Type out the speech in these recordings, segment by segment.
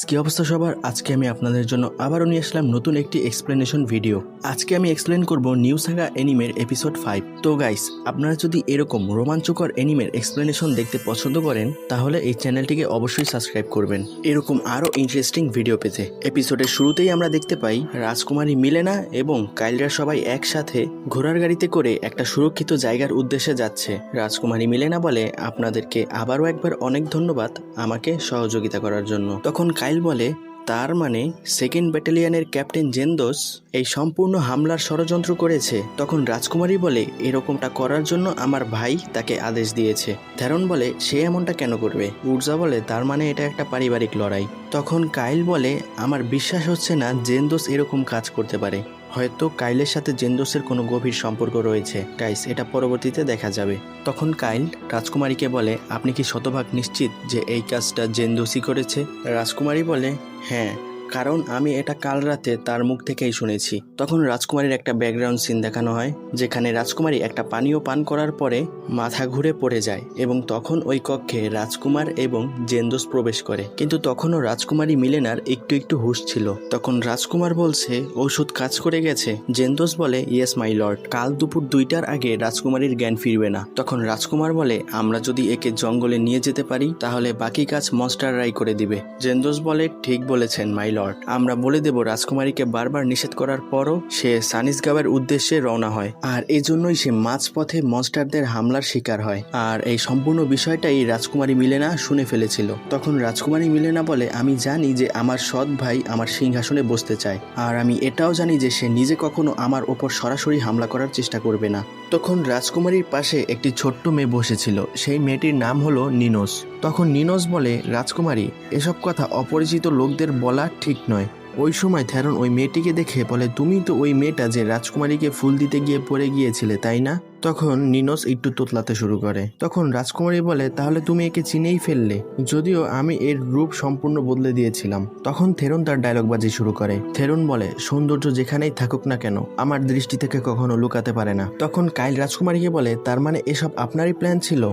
কি অবস্থা সবার। আজকে আমি আপনাদের জন্য আবারও নিয়ে আসলাম নতুন একটি এক্সপ্লেনেশন ভিডিও। আজকে আমি এক্সপ্লেন করব নিউ সাগা অ্যানিমের এপিসোড 5। তো গাইস, আপনারা যদি এরকম রোমাঞ্চকর অ্যানিমের এক্সপ্লেনেশন দেখতে পছন্দ করেন তাহলে এই চ্যানেলটিকে অবশ্যই সাবস্ক্রাইব করবেন এরকম আরো ইন্টারেস্টিং ভিডিও পেতে। এপিসোডের শুরুতেই আমরা দেখতে পাই রাজকুমারী মিলেনা এবং কাইলরা সবাই একসাথে ঘোড়ার গাড়িতে করে একটা সুরক্ষিত জায়গার উদ্দেশ্যে যাচ্ছে। রাজকুমারী মিলেনা বলে, আপনাদেরকে আবারও একবার অনেক ধন্যবাদ আমাকে সহযোগিতা করার জন্য। তখন কাইল বলে, তার মানে সেকেন্ড ব্যাটালিয়নের ক্যাপ্টেন জেনদোস এই সম্পূর্ণ হামলার ষড়যন্ত্র করেছে। তখন রাজকুমারী বলে, এরকমটা করার জন্য আমার ভাই তাকে আদেশ দিয়েছে। থ্যারন বলে, সে এমনটা কেন করবে? উর্জা বলে, তার মানে এটা একটা পারিবারিক লড়াই। তখন কাইল বলে, আমার বিশ্বাস হচ্ছে না জেনদোস এরকম কাজ করতে পারে। হয়তো কাইলের সাথে জেনদোসের কোনো গভীর সম্পর্ক রয়েছে। গাইস, এটা পরবর্তীতে দেখা যাবে। তখন কাইল রাজকুমারীকে বলে, আপনি কি শতভাগ নিশ্চিত যে এই কাজটা জেনদোসই করেছে? রাজকুমারী বলে, হ্যাঁ, কারণ আমি এটা কাল রাতে তার মুখ থেকেই শুনেছি। তখন রাজকুমারীর একটা ব্যাকগ্রাউন্ড সিন দেখানো হয়, যেখানে রাজকুমারী একটা পানীয় পান করার পরে মাথা ঘুরে পড়ে যায় এবং তখন ওই কক্ষে রাজকুমার এবং জেনদোস প্রবেশ করে। কিন্তু তখনও রাজকুমারী মিলেনার একটু একটু হুঁশ ছিল। তখন রাজকুমার বলছে ওষুধ কাজ করে গেছে। জেনদোস বলে, ইয়েস মাই লর্ড, কাল দুপুর 2টার আগে রাজকুমারীর জ্ঞান ফিরবে না। তখন রাজকুমার বলে, আমরা যদি একে জঙ্গলে নিয়ে যেতে পারি তাহলে বাকি কাজ মনস্টাররাই করে দিবে। জেনদোস বলে, ঠিক বলেছেন মাই লর্ড, আমরা বলে দেব। রাজকুমারীকে বারবার নিষেধ করার পরও সে সানিসগাঁওয়ের উদ্দেশ্যে রওনা হয়, আর এই জন্যই সে মাঝপথে মনস্টারদের হামলার শিকার হয়। আর এই সম্পূর্ণ বিষয়টাই রাজকুমারী মিলেনা শুনে ফেলেছিল। তখন রাজকুমারী মিলেনা বলে, আমি জানি যে আমার সৎ ভাই আমার সিংহাসনে বসতে চায়, আর আমি এটাও জানি যে সে নিজে কখনো আমার ওপর সরাসরি হামলা করার চেষ্টা করবে না। তখন রাজকুমারীর পাশে একটি ছোট্ট মেয়ে বসেছিল, সেই মেয়েটির নাম হলো নিনোস। তখন নিনোস বলে, রাজকুমারী, এসব কথা অপরিচিত লোকদের বলা ঠিক নয়। ওই সময় থ্যারন ওই মেয়েটিকে দেখে বলে, তুমি তো ওই মেয়েটা যে রাজকুমারীকে ফুল দিতে গিয়ে পড়ে গিয়েছিলে, তাই না? তখন নিনোস একটু তোতলাতে শুরু করে। তখন রাজকুমারী বলে, তাহলে তুমি একে চিনেই ফেললে, যদিও আমি এর রূপ সম্পূর্ণ বদলে দিয়েছিলাম। তখন থেরন তার ডায়লগবাজি শুরু করে। থেরন বলে, সৌন্দর্য যেখানেই থাকুক না কেন আমার দৃষ্টি থেকে কখনো লুকাতে পারে না। তখন কাইল রাজকুমারীকে বলে, তার মানে এসব আপনারই প্ল্যান ছিল?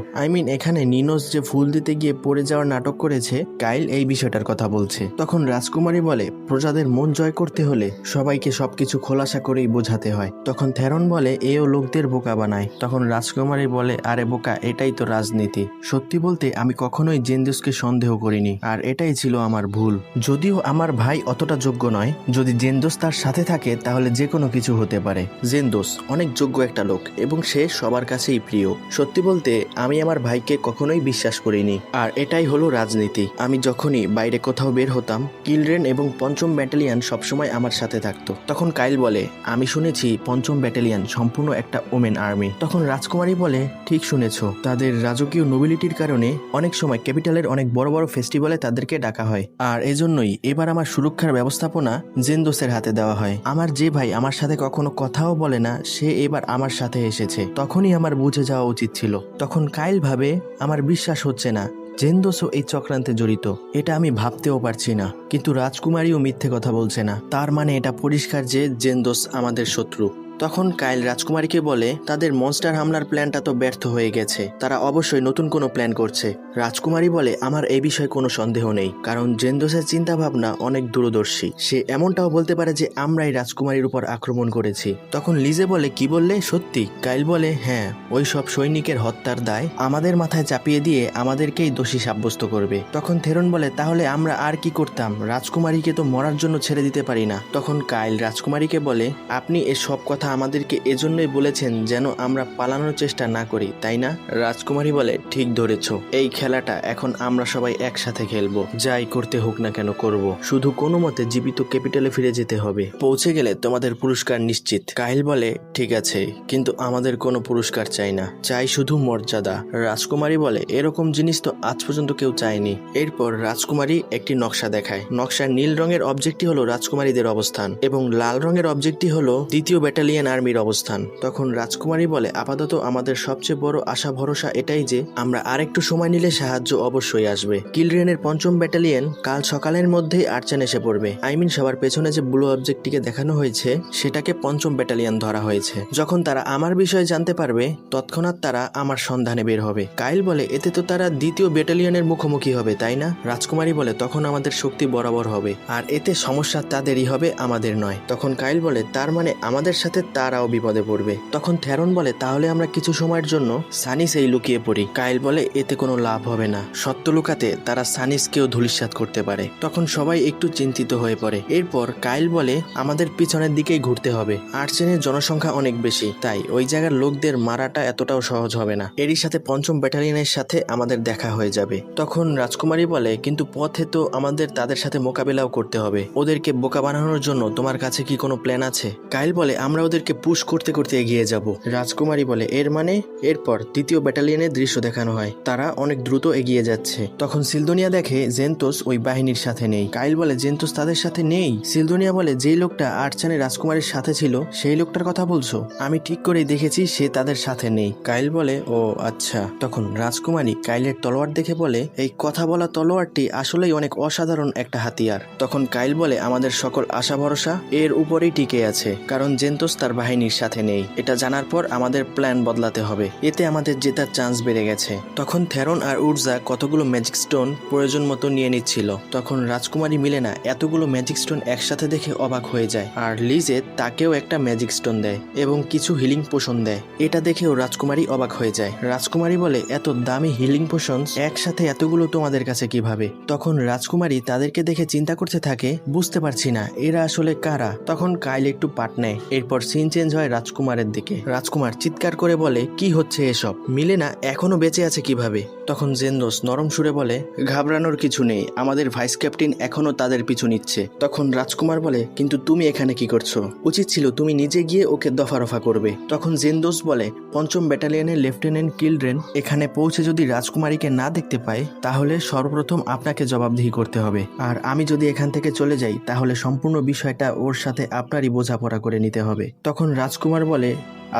এখানে নিনোস যে ফুল দিতে গিয়ে পড়ে যাওয়ার নাটক করেছে, কাইল এই বিষয়টার কথা বলছে। তখন রাজকুমারী বলে, প্রজাদের মন জয় করতে হলে সবাইকে সবকিছু খোলাসা করেই বোঝাতে হয়। তখন থেরন বলে, এও লোকদের বোকা বানায়। তখন রাজকুমারী বলে, আরে বোকা, এটাই তো রাজনীতি। সত্যি বলতে আমি কখনোই জেনদোসকে সন্দেহ করিনি, আর এটাই ছিল আমার ভুল। যদিও আমার ভাই অতটা যোগ্য নয়, যদি জেনদোস তার সাথে থাকে তাহলে যে কোনো কিছু হতে পারে। জেনদোস অনেক যোগ্য একটা লোক এবং সে সবার কাছেই প্রিয়। সত্যি বলতে আমি আমার ভাইকে কখনোই বিশ্বাস করিনি, আর এটাই হলো রাজনীতি। আমি যখনই বাইরে কোথাও বের হতাম, কিলরেন এবং 5ম ব্যাটালিয়ন সবসময় আমার সাথে থাকতো। তখন কাইল বলে, আমি শুনেছি 5ম ব্যাটালিয়ন সম্পূর্ণ একটা ওমেন আর্মি। তখন রাজকুমারী বলে, ঠিক শুনেছ, তাদের রাজকীয় নোবিলিটির কারণে অনেক সময় ক্যাপিটালের অনেক বড় বড় ফেস্টিভ্যালে তাদেরকে ডাকা হয়, আর এজন্যই এবার আমার সুরক্ষার ব্যবস্থাপনা জেনদোসের হাতে দেওয়া হয়। আমার যে ভাই আমার সাথে কখনো কথাও বলে না, সে এবার আমার সাথে এসেছে। তখনই আমার বুঝে যাওয়া উচিত ছিল। তখন কাইল ভাবে, আমার বিশ্বাস হচ্ছে না জেনদোসও এই চক্রান্তে জড়িত। এটা আমি ভাবতেও পারছি না। কিন্তু রাজকুমারীও মিথ্যে কথা বলছে না, তার মানে এটা পরিষ্কার যে জেনদোস আমাদের শত্রু। তখন কাইল রাজকুমারীকে বলে, তাদের মনস্টার হামলার প্ল্যানটা তো ব্যর্থ হয়ে গেছে, তারা অবশ্যই নতুন কোনো প্ল্যান করছে। রাজকুমারী বলে, আমার এই বিষয়ে কোনো সন্দেহ নেই, কারণ জেনদোসের চিন্তা ভাবনা অনেক দূরদর্শী। সে এমনটাও বলতে পারে যে আমরাই রাজকুমারীর উপর আক্রমণ করেছি। তখন লিজে বলে, কি বললে, সত্যি? কাইল বলে, হ্যাঁ, ওই সব সৈনিকের হত্যার দায় আমাদের মাথায় চাপিয়ে দিয়ে আমাদেরকেই দোষী সাব্যস্ত করবে। তখন থেরন বলে, তাহলে আমরা আর কি করতাম? রাজকুমারীকে তো মরার জন্য ছেড়ে দিতে পারি না। তখন কাইল রাজকুমারীকে বলে, আপনি এসব কথা আমাদেরকে এজন্যই বলেছেন যেন আমরা পালানোর চেষ্টা না করি, তাই না? রাজকুমারী বলে, ঠিক ধরেছ, এই খেলাটা এখন আমরা সবাই একসাথে খেলবো। যাই করতে হোক না কেন করব, শুধু কোনো মতে জীবিত ক্যাপিটালে ফিরে যেতে হবে। পৌঁছে গেলে তোমাদের পুরস্কার নিশ্চিত। কাইল বলে, ঠিক আছে, কিন্তু আমাদের কোনো পুরস্কার চাই না, চাই শুধু মর্যাদা। রাজকুমারী বলে, এরকম জিনিস তো আজ পর্যন্ত কেউ চায়নি। এরপর রাজকুমারী একটি নকশা দেখায়। নকশার নীল রঙের অবজেক্টটি হলো রাজকুমারীদের অবস্থান এবং লাল রঙের অবজেক্টটি হলো 2য় ব্যাটালিয়ন ব্যাটালিয়ন আর্মির অবস্থান। তখন রাজকুমারী বলে, আপাতত আমাদের সবচেয়ে বড় আশা ভরসা এটাই যে আমরা আরেকটু সময় নিলে সাহায্য অবশ্যই আসবে। কিলড্রেনের 5ম ব্যাটালিয়ন কাল সকালের মধ্যেই আর্চেন এসে পড়বে। সবার পেছনে যে ব্লু অবজেক্টটিকে দেখানো হয়েছে সেটাকে 5ম ব্যাটালিয়ন ধরা হয়েছে। যখন তারা আমার বিষয়ে জানতে পারবে তৎক্ষণাৎ তারা আমার সন্ধানে বের হবে। কাইল বলে, এতে তো তারা 2য় ব্যাটালিয়নের মুখোমুখি হবে, তাই না? রাজকুমারী বলে, তখন আমাদের শক্তি বরাবর হবে, আর এতে সমস্যা তাদেরই হবে, আমাদের নয়। তখন কাইল বলে, তার মানে আমাদের সাথে তারাও বিপদে পড়বে। তখন থ্যারন বলে, তাহলে আমরা কিছু সময়ের জন্য সানিসেই লুকিয়ে পড়ি। কাইল বলে, এতে কোনো লাভ হবে না, সত্য লুকাতে তারা সানিসকেও ধূলিসাৎ করতে পারে। তখন সবাই একটু চিন্তিত হয়ে পড়ে। এরপর কাইল বলে, আমাদের পিছনের দিকেই ঘুরতে হবে। আর্চেনের জনসংখ্যা অনেক বেশি, তাই ওই জায়গার লোকদের মারাটা এতটাও সহজ হবে না। এরই সাথে 5ম ব্যাটালিয়নের সাথে আমাদের দেখা হয়ে যাবে। তখন রাজকুমারী বলে, কিন্তু পথে তো আমাদের তাদের সাথে মোকাবিলাও করতে হবে। ওদেরকে বোকা বানানোর জন্য তোমার কাছে কি কোনো প্ল্যান আছে? কাইল বলে, আমরা ওদেরকে পুশ করতে করতে এগিয়ে যাব। রাজকুমারী বলে, এর মানে? এরপর 2য় ব্যাটালিয়নের দৃশ্য দেখানো হয়, তারা অনেক দ্রুত এগিয়ে যাচ্ছে। তখন সিলদোনিয়া দেখে জেনতোস ওই বাহিনীর সাথে নেই। কাইল বলে, জেনতোস তাদের সাথে নেই? সিলদোনিয়া বলে, যেই লোকটা আর্চানের রাজকুমারীর সাথে ছিল সেই লোকটার কথা বলছো? আমি ঠিক করেই দেখেছি সে তাদের সাথে নেই। কাইল বলে, ও আচ্ছা। তখন রাজকুমারী কাইলের তলোয়ার দেখে বলে, এই কথা বলা তলোয়ারটি আসলেই অনেক অসাধারণ একটা হাতিয়ার। তখন কাইল বলে, আমাদের সকল আশা ভরসা এর উপরেই টিকে আছে, কারণ জেনতোস তার বাহিনীর সাথে নেই। এটা জানার পর আমাদের প্ল্যান বদলাতে হবে, এতে আমাদের জেতার চান্স বেড়ে গেছে। তখন থ্যারন আর উর্জা কতগুলো ম্যাজিক স্টোন প্রয়োজন মতো নিয়ে নিচ্ছিল। তখন রাজকুমারী মিলেনা এতগুলো ম্যাজিক স্টোন একসাথে দেখে অবাক হয়ে যায়, আর লিজে তাকেও একটা ম্যাজিক স্টোন দেয় এবং কিছু হিলিং পোশন দেয়। এটা দেখেও রাজকুমারী অবাক হয়ে যায়। রাজকুমারী বলে, এত দামি হিলিং পোশন একসাথে এতগুলো তোমাদের কাছে কিভাবে? তখন রাজকুমারী তাদেরকে দেখে চিন্তা করতে থাকে, বুঝতে পারছি না এরা আসলে কারা। তখন কাইল একটু পাট নেয়। এরপর সিন চেঞ্জ হয় রাজকুমারের দিকে। রাজকুমার চিৎকার করে বলে, কি হচ্ছে এসব? মিলেনা এখনো বেঁচে আছে কিভাবে? তখন জেনতোস নরম সুরে বলে, ঘাবড়ানোর কিছু নেই, আমাদের ভাইস ক্যাপ্টেন এখনো তাদের পিছু নিচ্ছে। তখন রাজকুমার বলে, কিন্তু তুমি এখানে কি করছো? উচিত ছিল তুমি নিজে গিয়ে ওকে দফা রফা করবে। তখন জেনতোস বলে, 5ম ব্যাটালিয়নের লেফটেন্যান্ট কিলড্রেন এখানে পৌঁছে যদি রাজকুমারীকে না দেখতে পায় তাহলে সর্বপ্রথম আপনাকে জবাবদিহি করতে হবে, আর আমি যদি এখান থেকে চলে যাই তাহলে সম্পূর্ণ বিষয়টা ওর সাথে আপনারই বোঝাপড়া করে নিতে হবে। তখন রাজকুমার বলে,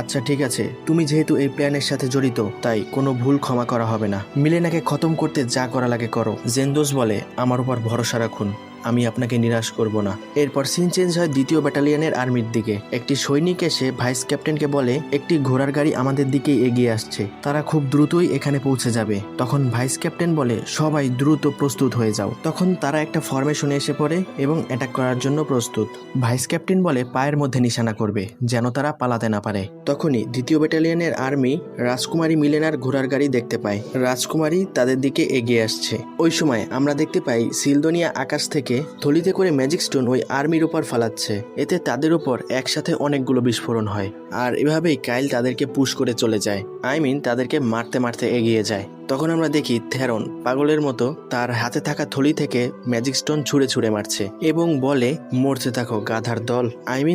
আচ্ছা ঠিক আছে, তুমি যেহেতু এই প্ল্যানের সাথে জড়িত তাই কোনো ভুল ক্ষমা করা হবে না। মিলেনাকে খতম করতে যা করা লাগে করো। জেনতোস বলে, আমার উপর ভরসা রাখুন, আমি আপনাকে নিরাশ করব না। এরপর সিন চেঞ্জ হয় 2য় ব্যাটালিয়নের আর্মির দিকে। একটি সৈনিক এসে ভাইস ক্যাপ্টেনকে বলে, একটি ঘোড়ার গাড়ি আমাদের দিকেই এগিয়ে আসছে, তারা খুব দ্রুতই এখানে পৌঁছে যাবে। তখন ভাইস ক্যাপ্টেন বলে, সবাই দ্রুত প্রস্তুত হয়ে যাও। তখন তারা একটা ফরমেশনে এসে পড়ে এবং অ্যাটাক করার জন্য প্রস্তুত। ভাইস ক্যাপ্টেন বলে, পায়ের মধ্যে নিশানা করবে যেন তারা পালাতে না পারে। তখনই 2য় ব্যাটালিয়নের আর্মি রাজকুমারী মিলেনার ঘোড়ার গাড়ি দেখতে পায়। রাজকুমারী তাদের দিকে এগিয়ে আসছে। ওই সময় আমরা দেখতে পাই সিলদোনিয়া আকাশ থেকে থলিতে করে ম্যাজিক স্টোন ওই আর্মির উপর ফালাচ্ছে। এতে তাদের উপর একসাথে অনেকগুলো বিস্ফোরণ হয়, আর এভাবেই কাইল তাদেরকে পুশ করে চলে যায়। তাদেরকে মারতে মারতে এগিয়ে যায়। তখন আমরা দেখি থ্যারন পাগলের মতো তার হাতে থাকা থলি থেকে ম্যাজিক স্টোন ছুঁড়ে ছুঁড়ে মারছে এবং বলে, মরতে থাকো গাধার দল।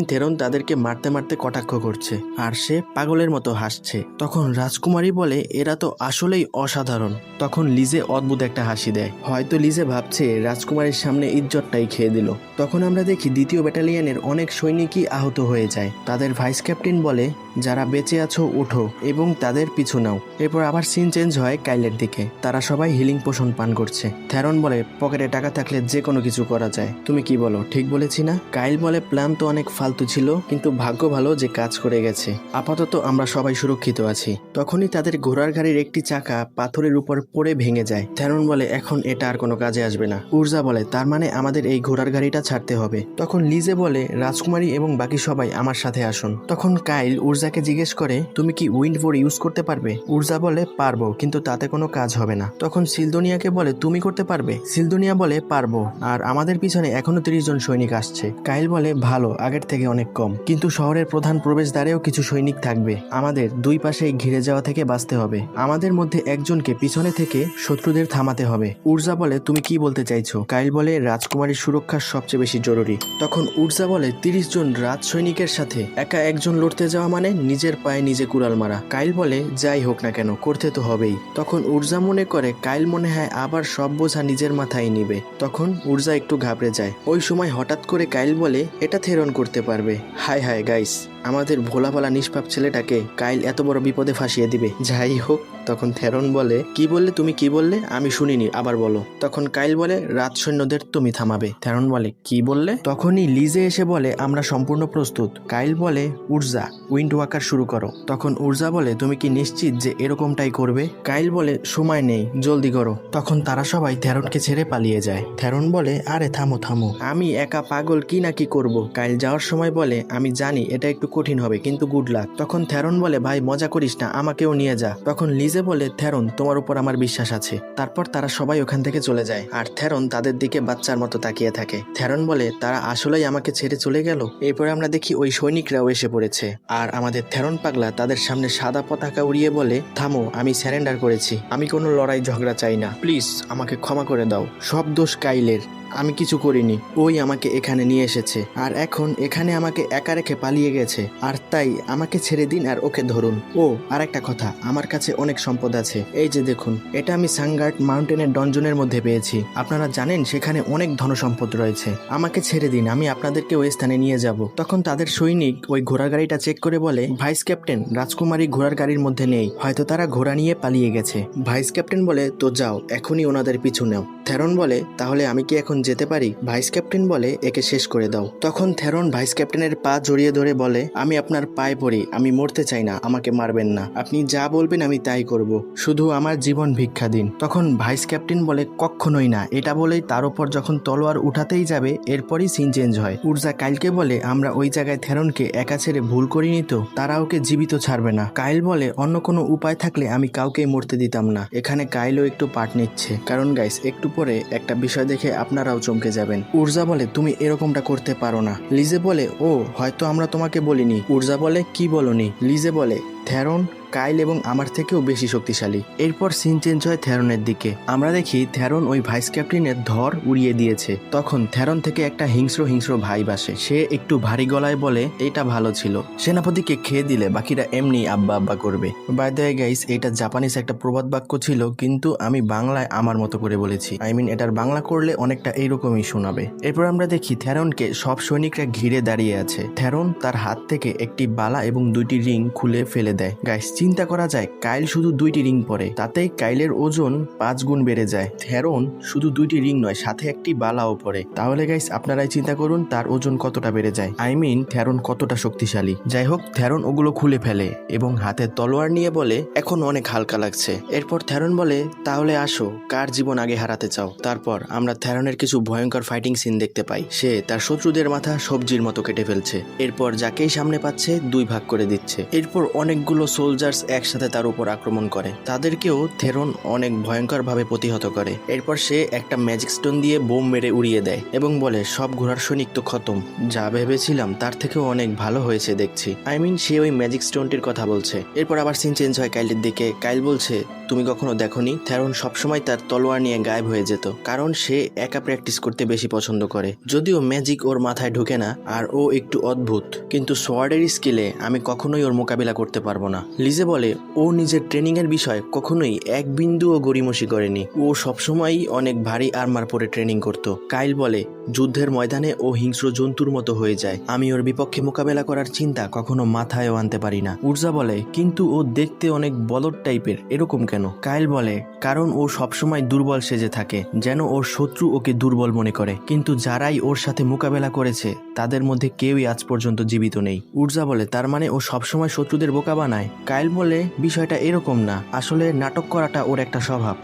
থ্যারন তাদেরকে মারতে মারতে কটাক্ষ করছে আর সে পাগলের মতো হাসছে। তখন রাজকুমারী বলে, এরা তো আসলেই অসাধারণ। তখন লিজে অদ্ভুত একটা হাসি দেয়, হয়তো লিজে ভাবছে রাজকুমারীর সামনে ইজ্জতটাই খেয়ে দিল। তখন আমরা দেখি 2য় ব্যাটালিয়নের অনেক সৈনিকই আহত হয়ে যায়। তাদের ভাইস ক্যাপ্টেন বলে, যারা বেঁচে আছো উঠো এবং তাদের পিছু নাও। এরপর আবার সিন চেঞ্জ হয় কাইলের দিকে। তারা সবাই হিলিং পোশন পান করছে। থ্যারন বলে, পকেটে টাকা থাকলে যে কোনো কিছু করা যায়, তুমি কি বলো, ঠিক বলেছি না? কাইল বলে, প্ল্যান তো অনেক ফালতু ছিল, কিন্তু ভাগ্য ভালো যে কাজ করে গেছে। আপাতত আমরা সবাই সুরক্ষিত আছি। তখনই তাদের ঘোড়ার গাড়ির একটি চাকা পাথরের উপর পড়ে ভেঙে যায়। থ্যারন বলে, এখন এটা আর কোনো কাজে আসবে না। উর্জা বলে, তার মানে আমাদের এই ঘোড়ার গাড়িটা ছাড়তে হবে। তখন লিজে বলে, রাজকুমারী এবং বাকি সবাই আমার সাথে আসুন। তখন কাইল উর্জাকে জিজ্ঞেস করে, তুমি কি উইন্ড ভোর ইউজ করতে পারবে? উর্জা বলে, পারবো, কিন্তু তাতে কোনো কাজ হবে না। তখন সিলদোনিয়াকে বলে, তুমি করতে পারবে? সিলদোনিয়া বলে, পারবো, আর আমাদের পিছনে এখনো 30 জন সৈনিক আসছে। কাইল বলে, ভালো, আগের থেকে অনেক কম, কিন্তু শহরের প্রধান প্রবেশদ্বারেও কিছু সৈনিক থাকবে। আমাদের দুই পাশে ঘিরে যাওয়া থেকে বাঁচতে হবে। আমাদের মধ্যে একজনকে পিছনে থেকে শত্রুদের থামাতে হবে। উর্জা বলে, তুমি কি বলতে চাইছো? কাইল বলে, রাজকুমারীর সুরক্ষা সবচেয়ে বেশি জরুরি। তখন উর্জা বলে, 30 জন রাজ সৈনিকের সাথে একা একজন লড়তে যাওয়া মানে নিজের পায়ে নিজে কুড়াল মারা। কাইল বলে, যাই হোক না কেন, করতে তো হবেই। তখন উর্জা মনে করে কাইল মনে হয় আবার সব বোঝা নিজের মাথায় নিবে। তখন উর্জা একটু ঘাবড়ে যায়। ওই সময় হঠাৎ করে কাইল বলে, এটা থেরন করতে পারবে। হায় হায় গাইস, আমাদের ভোলা ভালা নিষ্পাপ ছেলেটাকে কাইল এত বড় বিপদে ফাঁসিয়ে দিবে। যাই হোক, তখন থেরন বলে, কি বললে তুমি, কি বললে? আমি শুনিনি, আবার বলো। তখন কাইল বলে, রাত সৈন্যদের তুমি থামাবে। থেরন বলে, কি বললে? তখনই লিজে এসে বলে, আমরা সম্পূর্ণ প্রস্তুত। কাইল বলে, উর্জা উইন্ড ওয়াকার শুরু করো। তখন উর্জা বলে, তুমি কি নিশ্চিত যে এরকমটাই করবে? কাইল বলে, সময় নেই, জলদি করো। তখন তারা সবাই থেরনকে ছেড়ে পালিয়ে যায়। থেরন বলে, আরে থামো থামো, আমি একা পাগল কি না কি করব। কাইল যাওয়ার সময় বলে, আমি জানি এটা একটু কঠিন হবে, কিন্তু গুড লাক। তখন থেরন বলে, ভাই মজা করিস না, আমাকেও নিয়ে যা। তখন লিজে বলে, থেরন তোমার উপর আমার বিশ্বাস আছে। তারপর তারা সবাই ওখান থেকে চলে যায়, আর থেরন তাদের দিকে বাচ্চার মতো তাকিয়ে থাকে। থেরন বলে, তারা আসলেই আমাকে ছেড়ে চলে গেল। এরপরে আমরা দেখি ওই সৈনিকরাও এসে পড়েছে, আর আমাদের থেরন পাগলা তাদের সামনে সাদা পতাকা উড়িয়ে বলে, থামো, আমি স্যারেন্ডার করেছি, আমি কোনো লড়াই ঝগড়া চাই না, প্লিজ আমাকে ক্ষমা করে দাও, সব দোষ কাইলের, আমি কিছু করিনি, ওই আমাকে এখানে নিয়ে এসেছে, আর এখন এখানে আমাকে একা রেখে পালিয়ে গেছে, আর তাই আমাকে ছেড়ে দিন আর ওকে ধরুন। ও আর একটা কথা, আমার কাছে অনেক সম্পদ আছে, এই যে দেখুন, এটা আমি সানগার্ড মাউন্টেনের ডনজনের মধ্যে পেয়েছি, আপনারা জানেন সেখানে অনেক ধনসম্পদ রয়েছে, আমাকে ছেড়ে দিন, আমি আপনাদেরকে ওই স্থানে নিয়ে যাব। তখন তাদের সৈনিক ওই ঘোড়ার গাড়িটা চেক করে বলে, ভাইস ক্যাপ্টেন, রাজকুমারী ঘোড়ার গাড়ির মধ্যে নেই, হয়তো তারা ঘোড়া নিয়ে পালিয়ে গেছে। ভাইস ক্যাপ্টেন বলে, তো যাও, এখনই ওনাদের পিছু নাও। থেরন বলে, তাহলে আমি কি এখন যেতে পারি? ভাইস ক্যাপ্টেন বলে, একে শেষ করে দাও। তখন থেরন ভাইস ক্যাপ্টেনের পা জড়িয়ে ধরে বলে, আমি আপনার পায়ে পড়ি, আমি মরতে চাই না, আমাকে মারবেন না, আপনি যা বলবেন আমি তাই করব, শুধু আমার জীবন ভিক্ষা দিন। তখন ভাইস ক্যাপ্টেন বলে, কখনোই না। এটা বলেই তার উপর যখন তলোয়ার উঠাতেই যাবে, এরপরই সিন চেঞ্জ হয়। উর্জা কাইলকে বলে, আমরা ওই জায়গায় থেরনকে একা ছেড়ে ভুল করিনি তো, তারা ওকে জীবিত ছাড়বে না। কাইল বলে, অন্য কোনো উপায় থাকলে আমি কাউকেই মরতে দিতাম না। এখানে কাইলও একটু পার্ট নিচ্ছে, কারণ গাইস একটু পরে একটা বিষয় দেখে আপনারাও চমকে যাবেন। উর্জা বলে, তুমি এরকমটা করতে পারো না। লিজে বলে, ও হয়তো আমরা তোমাকে বলিনি। উর্জা বলে, কি বলনি? লিজে বলে, থেরন কাইল এবং আমার থেকেও বেশি শক্তিশালী। এরপর সিন চেঞ্জ হয় থেরনের দিকে, আমরা দেখি থেরন ওই ভাইস ক্যাপ্টেনের ধর উড়িয়ে দিয়েছে। তখন থেরন থেকে একটা হিংস্র হিংস্র ভাইব আসে, সে একটু ভারী গলায় বলে, এটা ভালো ছিল, সেনাপতিকে খেয়ে দিলে বাকিরা এমনি আব্বা আব্বা করবে। বাই দ্য ওয়ে গাইস, এটা জাপানিজ একটা প্রবাদ বাক্য ছিল, কিন্তু আমি বাংলায় আমার মতো করে বলেছি, এটার বাংলা করলে অনেকটা এইরকমই শোনাবে। এরপর আমরা দেখি থেরনকে সব সৈনিকরা ঘিরে দাঁড়িয়ে আছে। থেরন তার হাত থেকে একটি বালা এবং দুইটি রিং খুলে ফেলে দেয়। গাইস চিন্তা করা যায়, কাইল শুধু দুইটি রিং পরে, তাতেই কাইলের ওজন 5 গুণ বেড়ে যায়। থেরন শুধু দুইটি রিং নয়, সাথে একটি বালাও পরে, তাহলে গাইস আপনারাই চিন্তা করুন তার ওজন কতটা বেড়ে যায়, থেরন কতটা শক্তিশালী। যাই হোক, থেরন ওগুলো খুলে ফেলে এবং হাতে তলোয়ার নিয়ে বলে, এখন অনেক হালকা লাগছে। এরপর থেরন বলে, তাহলে আসো, কার জীবন আগে হারাতে চাও? তারপর আমরা থেরনের কিছু ভয়ঙ্কর ফাইটিং সিন দেখতে পাই। সে তার শত্রুদের মাথা সবজির মতো কেটে ফেলছে, এরপর যাকেই সামনে পাচ্ছে 2 ভাগ করে দিচ্ছে। এরপর অনেকগুলো সোলজার্স একসাথে তার উপর আক্রমণ করে, তাদেরকেও থেরন অনেক ভয়ঙ্কর ভাবে প্রতিহত করে। এরপর সে একটা ম্যাজিক স্টোন দিয়ে বোম মেরে উড়িয়ে দেয় এবং বলে, সব ঘোড়ার সৈনিক তো খতম, যা ভেবেছিলাম তার থেকেও অনেক ভালো হয়েছে দেখছি। সে ওই ম্যাজিক স্টোনটির কথা বলছে। এরপর আবার সিন চেঞ্জ হয় কাইলের দিকে। কাইল বলছে, তুমি কখনো দেখোনি? থেরন সবসময় তার তলোয়ার নিয়ে গায়েব হয়ে যেত, কারণ সে একা প্র্যাকটিস করতে বেশি পছন্দ করে। যদিও ম্যাজিক ওর মাথায় ঢুকে না, আর ও একটু অদ্ভুত, কিন্তু সোয়ার্ডের স্কিলে আমি কখনোই ওর মোকাবিলা করতে পারবো না। লিজে বলে, ও নিজের ট্রেনিং এর বিষয় কখনোই এক বিন্দুও গড়িমসি করেনি, ও সবসময়ই অনেক ভারী আর্মার পরে ট্রেনিং করত। কাইল বলে, যুদ্ধের ময়দানে ও হিংস্র জন্তুর মতো হয়ে যায়, আমি ওর বিপক্ষে মোকাবেলা করার চিন্তা কখনো মাথায়ও আনতে পারি না। উর্জা বলে, কিন্তু ও দেখতে অনেক বলদ টাইপের, এরকম কেন? কাইল বলে, কারণ ও সবসময় দুর্বল সেজে থাকে, যেন ওর শত্রু ওকে দুর্বল মনে করে, কিন্তু যারাই ওর সাথে মোকাবেলা করেছে তাদের মধ্যে কেউই আজ পর্যন্ত জীবিত নেই। উর্জা বলে, তার মানে ও সবসময় শত্রুদের বোকা বানায়? কাইল বলে, বিষয়টা এরকম না, আসলে নাটক করাটা ওর একটা স্বভাব।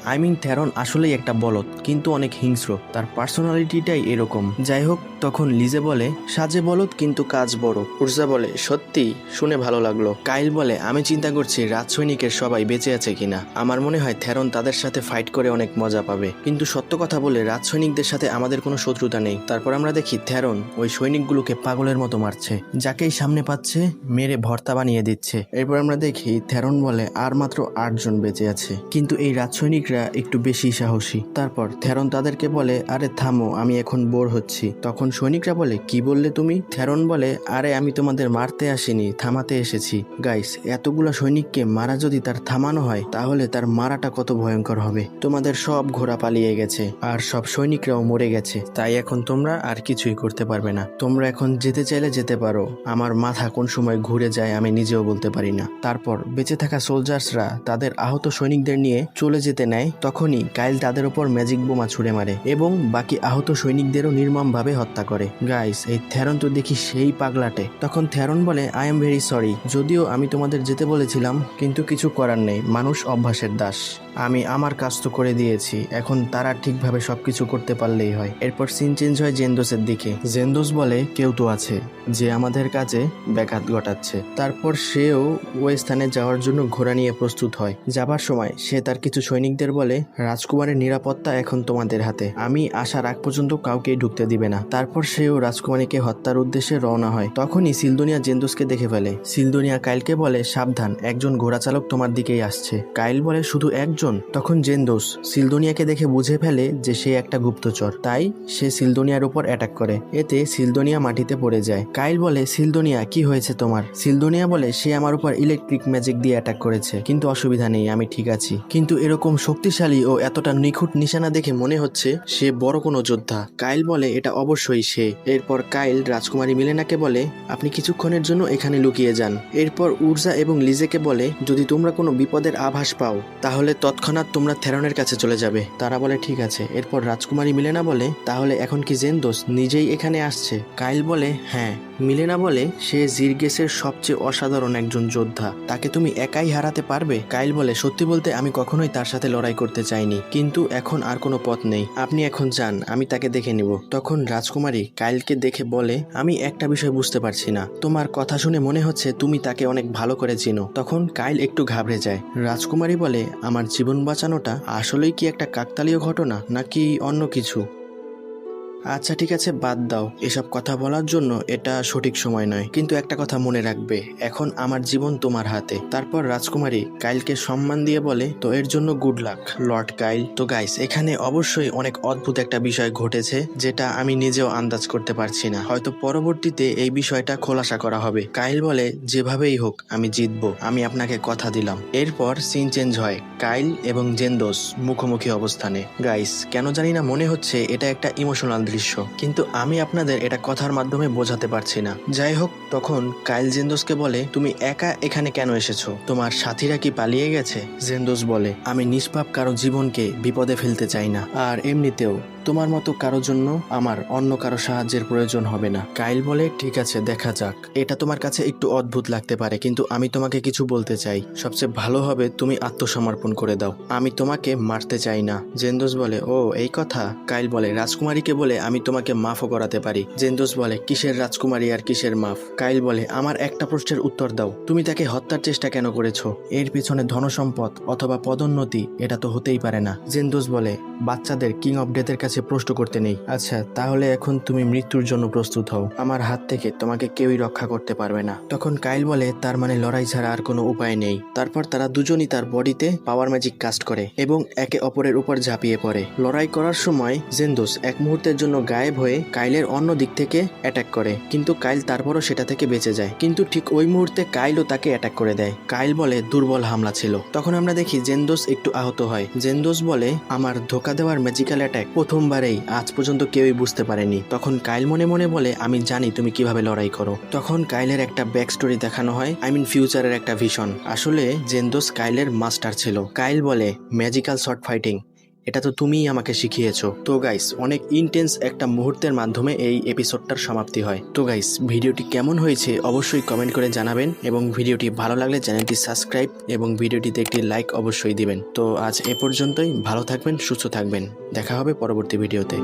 থেরন আসলেই একটা বলদ, কিন্তু অনেক হিংস্র, তার পার্সোনালিটিটাই এরকম। যাই হোক, তখন লিজে বলে, সাজে বলদ কিন্তু কাজ বড়। উর্জা বলে, সত্যি, শুনে ভালো লাগলো। কাইল বলে, আমি চিন্তা করছি রাজ সৈনিকের সবাই বেঁচে আছে কিনা, আমার মনে হয় থেরন তাদের সাথে ফাইট করে অনেক মজা পাবে, কিন্তু সত্য কথা বলে রাজ সৈনিকদের সাথে আমাদের কোনো শত্রুতা নেই। তারপর আমরা দেখি থেরন ওই সৈনিকগুলোকে পাগলের মতো মারছে, যাকেই সামনে পাচ্ছে মেরে ভর্তা বানিয়ে দিচ্ছে। এরপর আমরা দেখি থেরন বলে, আর মাত্র 8 জন বেঁচে আছে, কিন্তু এই রাজ সৈনিকরা একটু বেশি সাহসী। তারপর থেরন তাদেরকে বলে, আরে থামো, আমি এখন বোর হচ্ছি। তখন সৈনিকরা বলে, কি বললে তুমি? থেরন বলে, আরে আমি তোমাদের মারতে আসিনি, থামাতে এসেছি। গাইস, এতগুলা সৈনিককে মারা যদি তার থামানো হয় তাহলে তার মারাটা কত ভয়ঙ্কর হবে। তোমাদের সব ঘোড়া পালিয়ে গেছে আর সব সৈনিকরাও মরে গেছে, তাই এখন তোমরা আর কিছুই করতে পারবে না। তোমরা এখন যেতে চাইলে যেতে পারো। আমার মাথা কোন সময় ঘুরে যায় আমি নিজেও বলতে পারি না। তারপর বেঁচে থাকা সোলজার্সরা তাদের আহত সৈনিকদের নিয়ে চলে যেতে নেয়। তখনই কাইল তাদের উপর ম্যাজিক বোমা ছুড়ে মারে এবং বাকি আহত সৈনিকদেরও নির্মমভাবে হত্যা করে। গাইস, এই থেরন তো দেখি সেই পাগলাটে। তখন থেরন বলে, আই এম ভেরি সরি, যদিও আমি তোমাদের যেতে বলেছিলাম, কিন্তু কিছু করার নেই, মানুষ অভ্যাসের দাস। আমি আমার কাজ তো করে দিয়েছি, এখন তারা ঠিকভাবে সবকিছু করতে পারলেই হয়। এরপর সিন চেঞ্জ হয় জেন্দোসের দিকে। জেন্দোস বলে, কেউ তো আছে যে আমাদের কাজে ব্যাঘাত ঘটাচ্ছে। তারপর সেও ওই স্থানে যাওয়ার জন্য ঘোড়া নিয়ে প্রস্তুত হয়। যাবার সময় সে তার কিছু সৈনিকদের বলে, রাজকুমারের নিরাপত্তা এখন তোমাদের হাতে, আমি আসার আগ পর্যন্ত কাউকেই ঢুকতে দিবে না। তারপর সেও রাজকুমারীকে হত্যার উদ্দেশ্যে রওনা হয়। তখনই সিলদোনিয়া জেন্দোসকে দেখে ফেলে। সিলদোনিয়া কাইলকে বলে, সাবধান, একজন ঘোড়া চালক তোমার দিকেই আসছে। কাইল বলে, শুধু একজন? তখন জেন্দোস সিলদোনিয়াকে দেখে বুঝে ফেলে যে সে একটা গুপ্তচর, তাই সে সিলদোনিয়ার উপর অ্যাটাক করে। এতে সিলদোনিয়া মাটিতে পড়ে যায়। কাইল বলে, সিলদোনিয়া কি হয়েছে তোমার? সিলদোনিয়া বলে, সে আমার উপর ইলেকট্রিক ম্যাজিক দিয়ে অ্যাটাক করেছে, কিন্তু অসুবিধা নেই, আমি ঠিক আছি। কিন্তু এরকম শক্তিশালী ও এতটা নিখুঁত নিশানা দেখে মনে হচ্ছে সে বড় কোনো যোদ্ধা। কাইল বলে, এটা অবশ্যই সে। এরপর কাইল রাজকুমারী মিলেনাকে বলে, আপনি কিছুক্ষণের জন্য এখানে লুকিয়ে যান। এরপর উর্জা এবং লিজেকে বলে, যদি তোমরা কোনো বিপদের আভাস পাও তাহলে তৎক্ষণাৎ তোমরা থেরনের কাছে চলে যাবে। তারা বলে, ঠিক আছে। এরপর রাজকুমারী মিলেনা বলে, তাহলে এখন কি জেন্দোস নিজেই এখানে আসছে? কাইল বলে, হ্যাঁ। মিলেনা বলে, সে জিরগেসের সবচেয়ে অসাধারণ একজন যোদ্ধা, তাকে তুমি একাই হারাতে পারবে? কাইল বলে, সত্যি বলতে আমি কখনোই তার সাথে লড়াই করতে চাইনি, কিন্তু এখন আর কোনো পথ নেই, আপনি এখন যান, আমি তাকে দেখে নিব। তখন রাজকুমারী কাইলকে দেখে বলে, আমি একটা বিষয় বুঝতে পারছি না, তোমার কথা শুনে মনে হচ্ছে তুমি তাকে অনেক ভালো করে চিনো। তখন কাইল একটু ঘাবড়ে যায়। রাজকুমারী বলে, আমার জীবন বাঁচানোটা আসলেই কি একটা কাকতালীয় ঘটনা নাকি অন্য কিছু? আচ্ছা ঠিক আছে, বাদ দাও, এসব কথা বলার জন্য এটা সঠিক সময় নয়, কিন্তু একটা কথা মনে রাখবে, এখন আমার জীবন তোমার হাতে। তারপর রাজকুমারী কাইলকে সম্মান দিয়ে বলে, তো এর জন্য গুড লাক লর্ড কাইল। তো গাইস, এখানে অবশ্যই অনেক অদ্ভুত একটা বিষয় ঘটেছে যেটা আমি নিজেও আন্দাজ করতে পারছি না, হয়তো পরবর্তীতে এই বিষয়টা খোলাসা করা হবে। কাইল বলে, যেভাবেই হোক আমি জিতবো, আমি আপনাকে কথা দিলাম। এরপর সিন চেঞ্জ হয়, কাইল এবং জেন্দোস মুখোমুখি অবস্থানে। গাইস, কেন জানি না মনে হচ্ছে এটা একটা ইমোশনাল দৃশ্য, কিন্তু আমি আপনাদের এটা কথার মাধ্যমে বোঝাতে পারছি না। যাই হোক, তখন কাইল জেন্দোসকে বলে, তুমি একা এখানে কেন এসেছো? তোমার সাথীরা কি পালিয়ে গেছে? জেন্দোস বলে, আমি নিষ্পাপ কারো জীবনকে বিপদে ফেলতে চাই না, আর এমনিতেও তোমার মতো কারো জন্য আমার অন্য কারো সাহায্যের প্রয়োজন হবে না। কাইল বলে, ঠিক আছে, দেখা যাক। এটা তোমার কাছে একটু অদ্ভুত লাগতে পারে, কিন্তু আমি তোমাকে কিছু বলতে চাই, সবচেয়ে ভালো হবে তুমি আত্মসমর্পণ করে দাও, আমি তোমাকে মারতে চাই না। জেন্দোস বলে, ও এই কথা। কাইল বলে, রাজকুমারীকে বলে আমি তোমাকে মাফও করাতে পারি। জেন্দোস বলে, কিসের রাজকুমারী আর কিসের মাফ? কাইল বলে, আমার একটা প্রশ্নের উত্তর দাও, তুমি তাকে হত্যার চেষ্টা কেন করেছো? এর পিছনে ধনসম্পদ অথবা পদোন্নতি, এটা তো হতেই পারে না। জেন্দোস বলে, বাচ্চাদের কিং অফ ডেথের কাছে প্রশ্ন করতে নেই। আচ্ছা, তাহলে এখন তুমি মৃত্যুর জন্য প্রস্তুত হও, আমার হাত থেকে তোমাকে কেউই রক্ষা করতে পারবে না। তখন কাইল বলে, তার মানে লড়াই ছাড়া আর কোনো উপায় নেই। তারপর তারা দুজনই তার বডিতে পাওয়ার ম্যাজিক কাস্ট করে এবং একে অপরের উপর ঝাঁপিয়ে পড়ে। লড়াই করার সময় জেন্দোস এক মুহূর্তের জন্য গায়েব হয়ে কাইলের অন্য দিক থেকে অ্যাটাক করে, কিন্তু কাইল তারপরও সেটা থেকে বেঁচে যায়। কিন্তু ঠিক ওই মুহূর্তে কাইলও তাকে অ্যাটাক করে দেয়। কাইল বলে, দুর্বল হামলা ছিল। তখন আমরা দেখি জেন্দোস একটু আহত হয়। জেন্দোস বলে, আমার ধোকা দেওয়ার ম্যাজিক্যাল অ্যাটাক প্রথমবারেই আজ পর্যন্ত কেউই বুঝতে পারেনি। তখন কাইল মনে মনে বলে, আমি জানি তুমি কিভাবে লড়াই করো। তখন কাইলের একটা ব্যাক স্টোরি দেখানো হয়, ফিউচারের একটা ভিশন। আসলে জেন্দোস কাইলের মাস্টার ছিল। কাইল বলে, ম্যাজিক্যাল শর্ট ফাইটিং, এটা তো তুমিই আমাকে শিখিয়েছো। তো গাইস, অনেক ইন্টেন্স একটা মুহূর্তের মাধ্যমে এই এপিসোডটার সমাপ্তি হয়। তো গাইস, ভিডিওটি কেমন হয়েছে অবশ্যই কমেন্ট করে জানাবেন, এবং ভিডিওটি ভালো লাগলে চ্যানেলটি সাবস্ক্রাইব এবং ভিডিওটিতে একটি লাইক অবশ্যই দিবেন। তো আজ এ পর্যন্তই, ভালো থাকবেন, সুস্থ থাকবেন, দেখা হবে পরবর্তী ভিডিওতে।